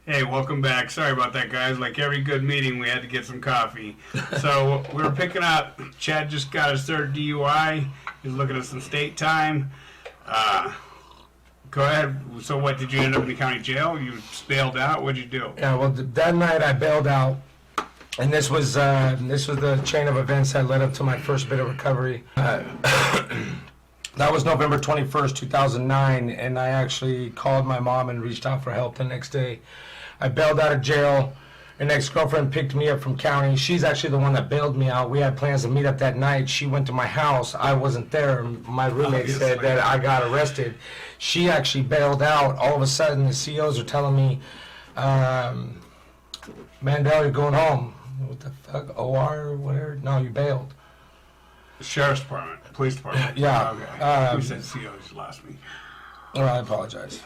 Hey, welcome back. Sorry about that, guys. Like every good meeting, we had to get some coffee. So we were picking up. Chad just got his third DUI. He's looking at some state time. Go ahead. So what, did you end up in the county jail? You bailed out? What'd you do? Yeah, well, that night I bailed out, and this was the chain of events that led up to my first bit of recovery. That was November 21st, 2009, and I actually called my mom and reached out for help the next day. I bailed out of jail. An ex-girlfriend picked me up from county. She's actually the one that bailed me out. We had plans to meet up that night. She went to my house. I wasn't there. My roommate said that I got arrested. She actually bailed out. All of a sudden, the COs are telling me, Mandel, you're going home. What the fuck? OR or whatever? No, you bailed. The Sheriff's Department, Police Department. Yeah. Okay. Who said COs? You lost me. Oh, I apologize.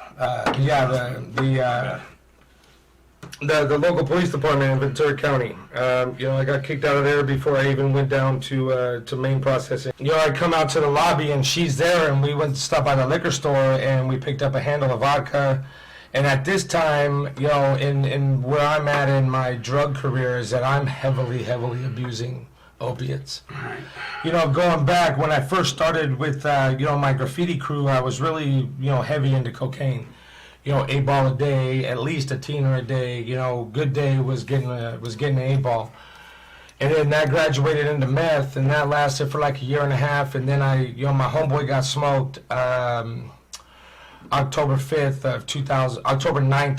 The local police department in Ventura County. I got kicked out of there before I even went down to main processing. I come out to the lobby and she's there, and we went to stop by the liquor store and we picked up a handle of vodka. And at this time, in where I'm at in my drug career is that I'm heavily abusing opiates. Right. Going back when I first started with my graffiti crew, I was really heavy into cocaine. 8 ball a day, at least a teener a day. Good day was getting an 8 ball, and then that graduated into meth, and that lasted for like a year and a half. And then my homeboy got smoked October 9th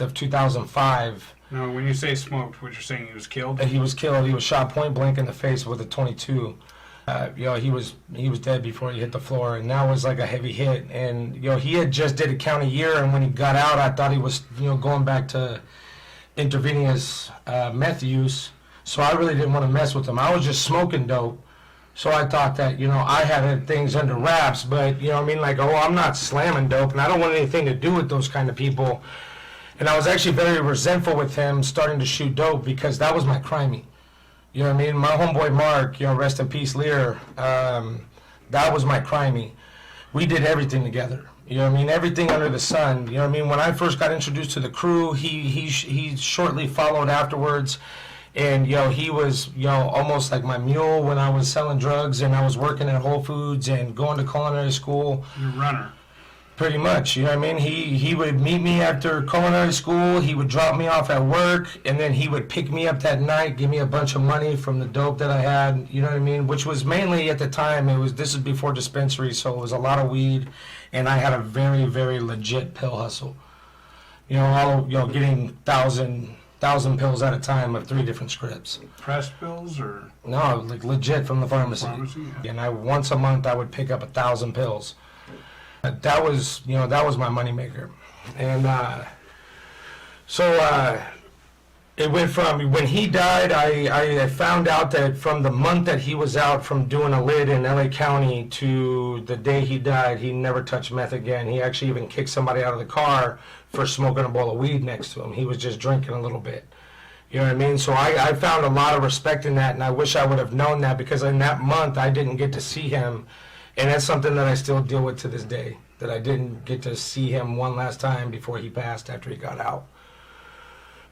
of 2005. Now, when you say smoked, what you're saying, he was killed? And he was killed. He was shot point blank in the face with a .22. He was dead before he hit the floor, and that was like a heavy hit. And he had just did a county year, and when he got out, I thought he was going back to intravenous meth use. So I really didn't want to mess with him. I was just smoking dope. So I thought that I had things under wraps, but I'm not slamming dope, and I don't want anything to do with those kind of people. And I was actually very resentful with him starting to shoot dope because that was my crimey. My homeboy Mark, rest in peace, Lear, that was my crimey. We did everything together. Everything under the sun. When I first got introduced to the crew, he shortly followed afterwards. And, he was, almost like my mule when I was selling drugs and I was working at Whole Foods and going to culinary school. You're a runner. Pretty much, He would meet me after culinary school, he would drop me off at work, and then he would pick me up that night, give me a bunch of money from the dope that I had, which was mainly at the time, this is before dispensary, so it was a lot of weed, and I had a very, very legit pill hustle. Getting thousand pills at a time of 3 different scripts. Pressed pills or? No, like legit from the pharmacy. Yeah. And once a month I would pick up 1,000 pills. That was my moneymaker. And it went from, when he died, I found out that from the month that he was out from doing a lid in LA County to the day he died, he never touched meth again. He actually even kicked somebody out of the car for smoking a bowl of weed next to him. He was just drinking a little bit. So I found a lot of respect in that, and I wish I would have known that, because in that month I didn't get to see him. And that's something that I still deal with to this day, that I didn't get to see him one last time before he passed after he got out.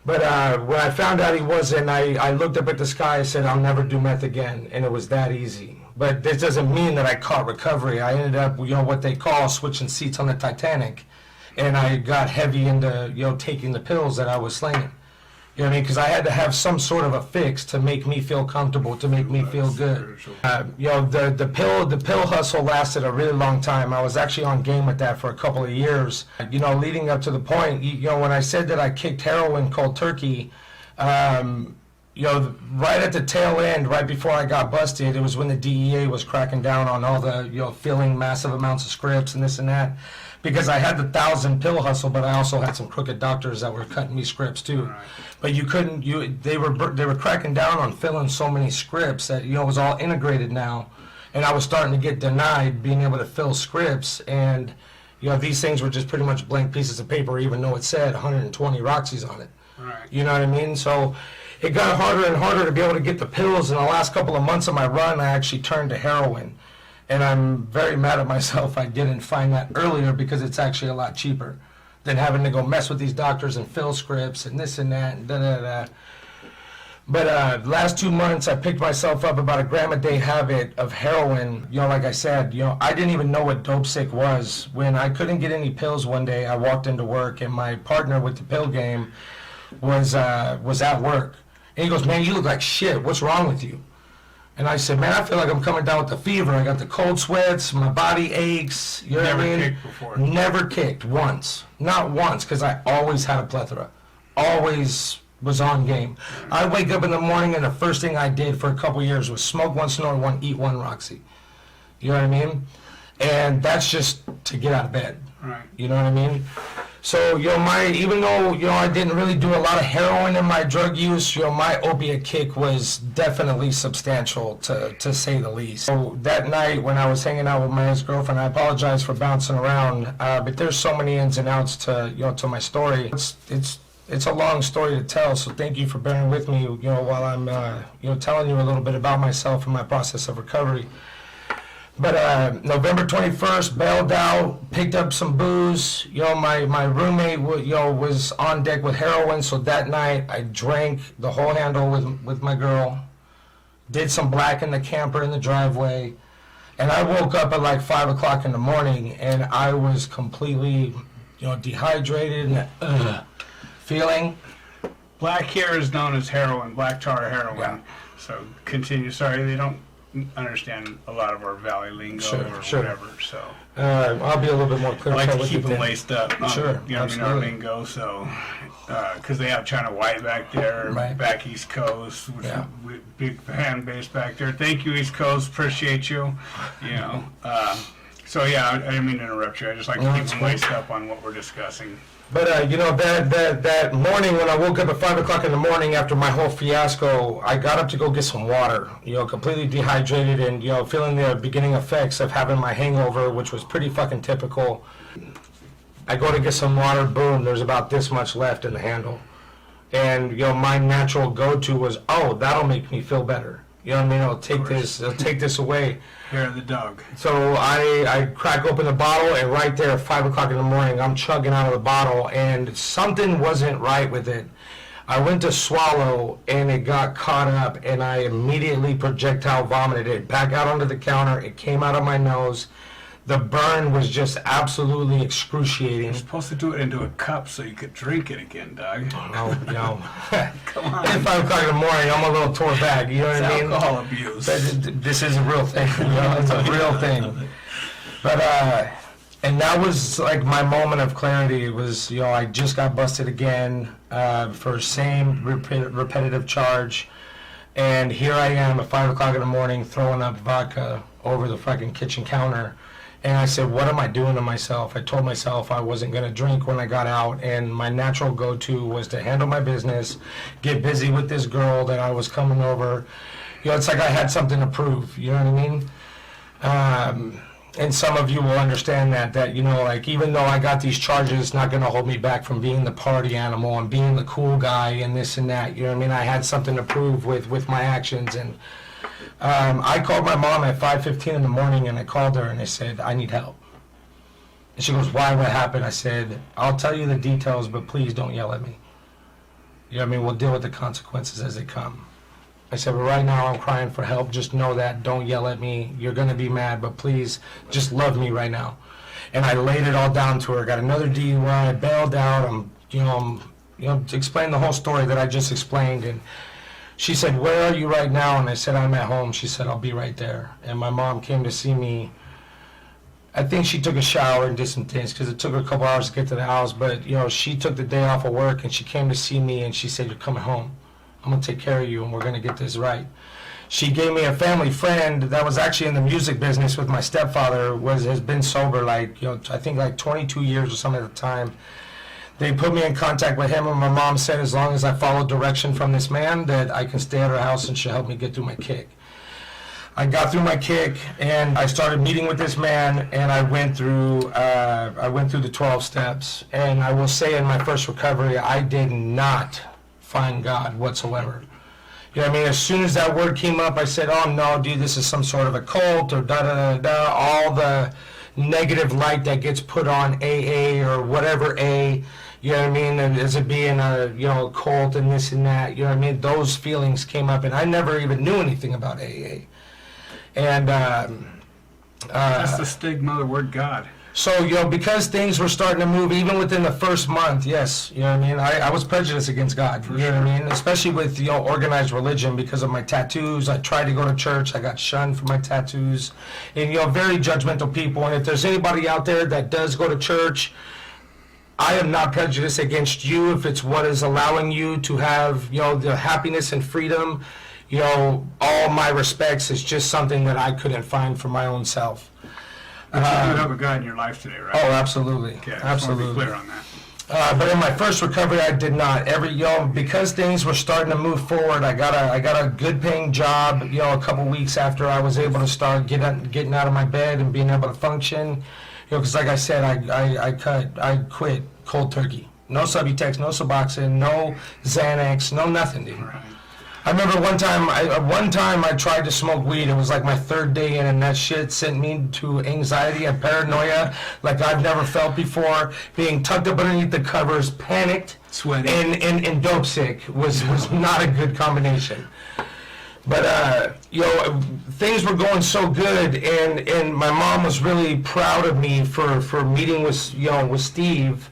But when I found out he wasn't, I looked up at the sky and said, I'll never do meth again, and it was that easy. But this doesn't mean that I caught recovery. I ended up, what they call switching seats on the Titanic, and I got heavy into, taking the pills that I was slinging. Because I had to have some sort of a fix to make me feel comfortable, to make me feel good. The pill hustle lasted a really long time. I was actually on game with that for a couple of years. Leading up to the point, when I said that I kicked heroin cold turkey, right at the tail end, right before I got busted, it was when the DEA was cracking down on all the, filling massive amounts of scripts and this and that. Because I had the 1,000 pill hustle, but I also had some crooked doctors that were cutting me scripts too. Right. But they were cracking down on filling so many scripts that it was all integrated now, and I was starting to get denied being able to fill scripts, and these things were just pretty much blank pieces of paper, even though it said 120 Roxy's on it. Right. You know what I mean? So it got harder and harder to be able to get the pills. In the last couple of months of my run, I actually turned to heroin. And I'm very mad at myself I didn't find that earlier, because it's actually a lot cheaper. than having to go mess with these doctors and fill scripts and this and that and da-da-da. But last 2 months, I picked myself up about a gram a day habit of heroin. You know, like I said, you know, I didn't even know what dope sick was. When I couldn't get any pills one day, I walked into work, and my partner with the pill game was at work. And he goes, man, you look like shit. What's wrong with you? And I said, man, I feel like I'm coming down with the fever. I got the cold sweats, my body aches. You know what I mean? Never kicked before. Never kicked once. Not once, because I always had a plethora. Always was on game. I wake up in the morning and the first thing I did for a couple years was smoke one, snort one, eat one Roxy. You know what I mean? And that's just to get out of bed. Right. You know what I mean? So, you know, even though, you know, I didn't really do a lot of heroin in my drug use, you know, my opiate kick was definitely substantial, to say the least. So that night when I was hanging out with my ex-girlfriend, I apologize for bouncing around, but there's so many ins and outs to, you know, to my story. It's a long story to tell, so thank you for bearing with me, you know, while I'm, you know, telling you a little bit about myself and my process of recovery. But November 21st, bailed out, picked up some booze. You know, my roommate, you know, was on deck with heroin, so that night I drank the whole handle with my girl, did some black in the camper in the driveway, and I woke up at like 5 o'clock in the morning, and I was completely, you know, dehydrated and feeling. Black here is known as heroin, black tar heroin. Yeah. So continue. Sorry, they don't understand a lot of our valley lingo Sure, or sure. whatever. So I'll be a little bit more I clear. like to with keep you them then. laced up. Sure, You know what I mean? Our absolutely. lingo. So because they have China White back there, Right. back East Coast, which Yeah. we big fan base back there. Thank you, East Coast. Appreciate you. You know. So yeah, I didn't mean to interrupt you. I just like to No, keep it's them cool. laced up on what we're discussing. But you know, that morning when I woke up at 5 o'clock in the morning after my whole fiasco, I got up to go get some water. You know, completely dehydrated and, you know, feeling the beginning effects of having my hangover, which was pretty fucking typical. I go to get some water, boom, there's about this much left in the handle. And, you know, my natural go-to was, oh, that'll make me feel better. You know what I mean? It'll take this away. Hair of the dog. So I crack open the bottle, and right there at 5 o'clock in the morning, I'm chugging out of the bottle, and something wasn't right with it. I went to swallow, and it got caught up, and I immediately projectile vomited it back out onto the counter. It came out of my nose. The burn was just absolutely excruciating. You're supposed to do it into a cup so you could drink it again, Doug. No, you know. Come on. At 5 o'clock in the morning, I'm a little tore back, you know what It's I mean? alcohol abuse. But this is a real thing, you know, it's a real thing. But, and that was like my moment of clarity. It was, you know, I just got busted again for same repetitive charge. And here I am at 5 o'clock in the morning throwing up vodka over the fucking kitchen counter. And I said, what am I doing to myself? I told myself I wasn't going to drink when I got out, and my natural go-to was to handle my business, get busy with this girl that I was coming over. You know, it's like I had something to prove, you know what I mean? And some of you will understand that, you know, like, even though I got these charges, it's not going to hold me back from being the party animal and being the cool guy and this and that, you know what I mean? I had something to prove with my actions, and I called my mom at 5:15 in the morning, and I called her and I said, I need help. And she goes, why, what happened? I said, I'll tell you the details, but please don't yell at me. You know what I mean? We'll deal with the consequences as they come. I said, but right now I'm crying for help. Just know that. Don't yell at me. You're going to be mad, but please just love me right now. And I laid it all down to her. Got another DUI, bailed out. I'm explained the whole story that I just explained. And she said, where are you right now? And I said, I'm at home. She said, I'll be right there. And my mom came to see me. I think she took a shower and did some things because it took her a couple hours to get to the house. But, you know, she took the day off of work and she came to see me and she said, you're coming home. I'm going to take care of you and we're going to get this right. She gave me a family friend that was actually in the music business with my stepfather, has been sober like, you know, I think like 22 years or something at the time. They put me in contact with him, and my mom said as long as I follow direction from this man that I can stay at her house and she'll help me get through my kick. I got through my kick and I started meeting with this man, and I went through the 12 steps. And I will say in my first recovery, I did not find God whatsoever. You know what I mean? As soon as that word came up, I said, oh no, dude, this is some sort of a cult or da-da-da-da. All the negative light that gets put on AA or whatever A, you know what I mean, and as it being a, you know, a cult and this and that, you know what I mean, those feelings came up, and I never even knew anything about AA. And that's the stigma of the word God. so, you know, because things were starting to move, even within the first month, yes, you know what I mean, I was prejudiced against God, you know what I mean, especially with, you know, organized religion because of my tattoos. I tried to go to church, I got shunned for my tattoos, and, you know, very judgmental people. And if there's anybody out there that does go to church, I am not prejudiced against you if it's what is allowing you to have, you know, the happiness and freedom. You know, all my respects. Is just something that I couldn't find for my own self. But you do have a God in your life today, right? Oh, absolutely. Okay, Absolutely. I just want to be clear on that. But in my first recovery, I did not. Because things were starting to move forward, I got a good paying job. You know, a couple weeks after I was able to start getting out of my bed and being able to function. You know, because like I said, I quit cold turkey. No Subutex, no Suboxone, no Xanax, no nothing, dude. Right. I remember one time I tried to smoke weed. It was like my third day in, and that shit sent me to anxiety and paranoia like I've never felt before. Being tucked up underneath the covers, panicked, Sweaty. and dope sick was not a good combination. But you know, things were going so good, and my mom was really proud of me for meeting with Steve,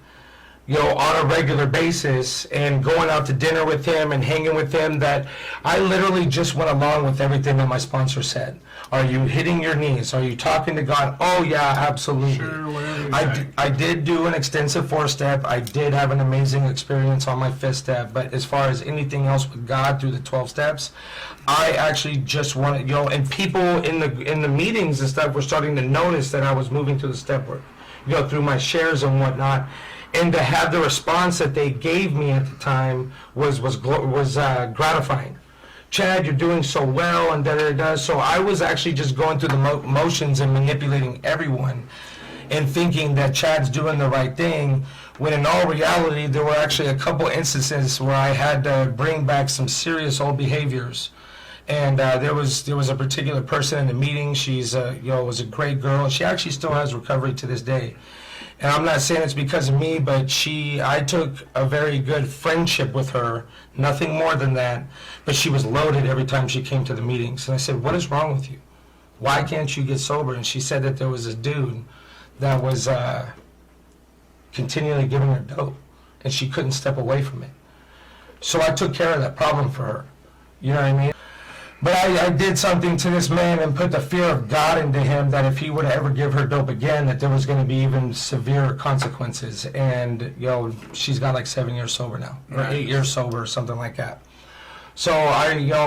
you know, on a regular basis and going out to dinner with him and hanging with him, that I literally just went along with everything that my sponsor said. Are you hitting your knees? Are you talking to God? Oh yeah, absolutely. Sure, whatever you say. I did do an extensive 4-step. I did have an amazing experience on my 5th step, but as far as anything else with God through the 12 steps, I actually just wanted, you know, and people in the meetings and stuff were starting to notice that I was moving to the step work, you know, through my shares and whatnot. And to have the response that they gave me at the time was gratifying. Chad, you're doing so well, and da-da-da. So I was actually just going through the motions and manipulating everyone and thinking that Chad's doing the right thing, when in all reality, there were actually a couple instances where I had to bring back some serious old behaviors. And there was a particular person in the meeting. She's was a great girl. She actually still has recovery to this day. And I'm not saying it's because of me, but I took a very good friendship with her, nothing more than that. But she was loaded every time she came to the meetings. And I said, what is wrong with you? Why can't you get sober? And she said that there was this dude that was continually giving her dope, and she couldn't step away from it. So I took care of that problem for her. You know what I mean? But I did something to this man and put the fear of God into him, that if he would ever give her dope again, that there was going to be even severe consequences. And, you know, she's got like 7 years sober now, or 8 years sober, or something like that. So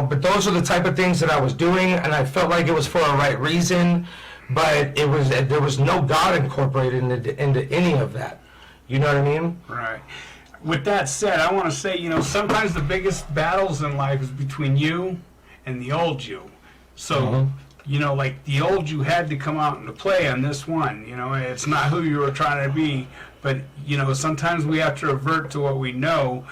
but those are the type of things that I was doing, and I felt like it was for a right reason, but there was no God incorporated into any of that. You know what I mean? Right. With that said, I want to say, you know, sometimes the biggest battles in life is between you and the old you. So, you know, like the old you had to come out into play on this one. You know, it's not who you were trying to be, but, you know, sometimes we have to revert to what we know,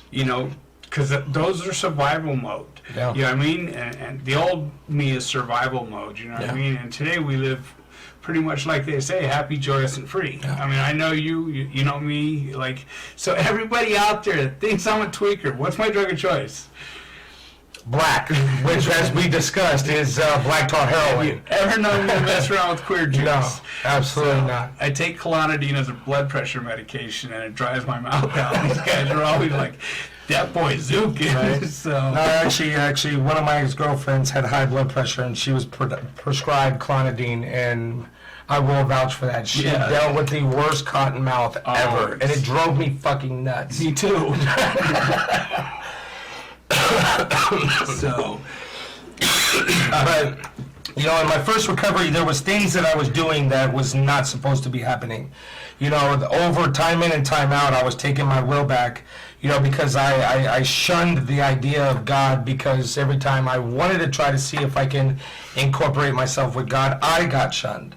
you know, because those are survival mode. Yeah. You know what I mean? And the old me is survival mode, you know what I mean? And today we live pretty much like they say, happy, joyous, and free. Yeah. I mean, I know you know me, like, so everybody out there that thinks I'm a tweaker, what's my drug of choice? Black, which, as we discussed, is black tar heroin. Have you ever known me to mess around with queer juice? No, absolutely not. I take Clonidine as a blood pressure medication, and it dries my mouth out. These guys are always like, that boy Zookin. Right. So no, actually, one of my ex-girlfriends had high blood pressure, and she was prescribed Clonidine, and I will vouch for that. She dealt with the worst cotton mouth ever, and it drove me fucking nuts. Me too. So, you know, in my first recovery, there was things that I was doing that was not supposed to be happening. You know, over time in and time out, I was taking my will back, you know, because I shunned the idea of God, because every time I wanted to try to see if I can incorporate myself with God, I got shunned.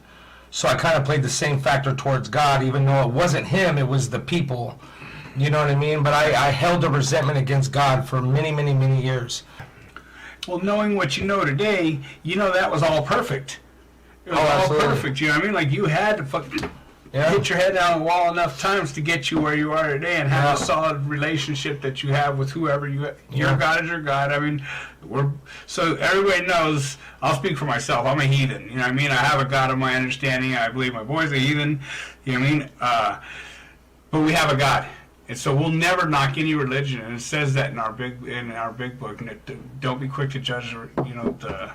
So I kind of played the same factor towards God, even though it wasn't him, it was the people. You know what I mean? But I held a resentment against God for many, many, many years. well, knowing what you know today, you know that was all perfect. It was Oh, all absolutely. perfect. You know what I mean? Like you had to fucking Yeah. hit your head down the wall enough times to get you where you are today, and have Yeah. a solid relationship that you have with whoever your Yeah. God is your God. I mean, so everybody knows. I'll speak for myself. I'm a heathen. You know what I mean? I have a God of my understanding. I believe my boy's a heathen. You know what I mean? But we have a God. And so we'll never knock any religion, and it says that in our big book. And don't be quick to judge, the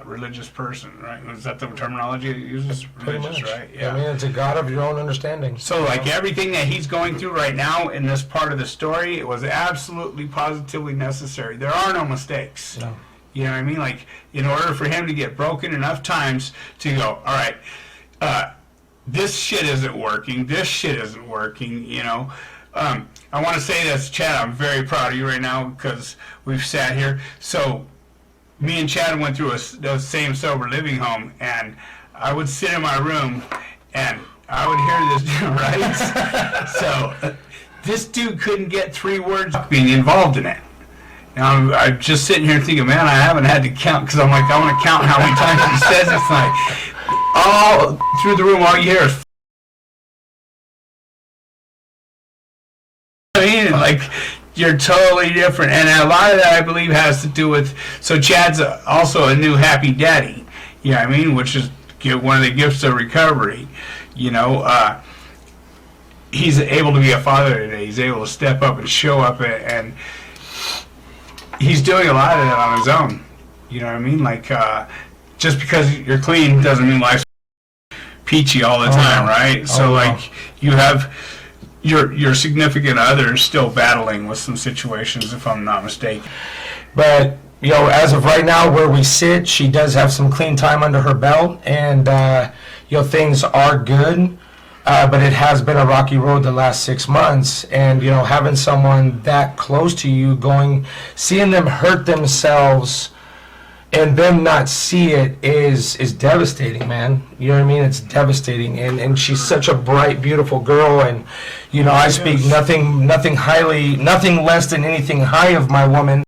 religious person, right? Is that the terminology it uses? Pretty Religious, much. right? Yeah. I mean, it's a God of your own understanding. So, like everything that he's going through right now in this part of the story, it was absolutely, positively necessary. There are no mistakes. No. You know what I mean? Like, in order for him to get broken enough times to go, all right, this shit isn't working. This shit isn't working. I want to say this, Chad. I'm very proud of you right now because we've sat here. So, me and Chad went through the same sober living home, and I would sit in my room, and I would hear this, right? So, this dude couldn't get 3 words being involved in it. Now, I'm just sitting here thinking, man, I haven't had to count, because I'm like, I want to count how many times he says it's like, all through the room, all you hear is, I mean, like, you're totally different. And a lot of that, I believe, has to do with, so Chad's also a new happy daddy, you know what I mean, which is one of the gifts of recovery. He's able to be a father today. He's able to step up and show up, and he's doing a lot of that on his own. You know what I mean? Like, just because you're clean doesn't mean life's peachy all the time, right? So, like, you have your significant other still battling with some situations, if I'm not mistaken. But, as of right now, where we sit, she does have some clean time under her belt, and, things are good. But it has been a rocky road the last 6 months, and having someone that close to you seeing them hurt themselves and them not see it is devastating, man. You know what I mean? It's devastating, and she's such a bright, beautiful girl, and I speak nothing less than anything high of my woman.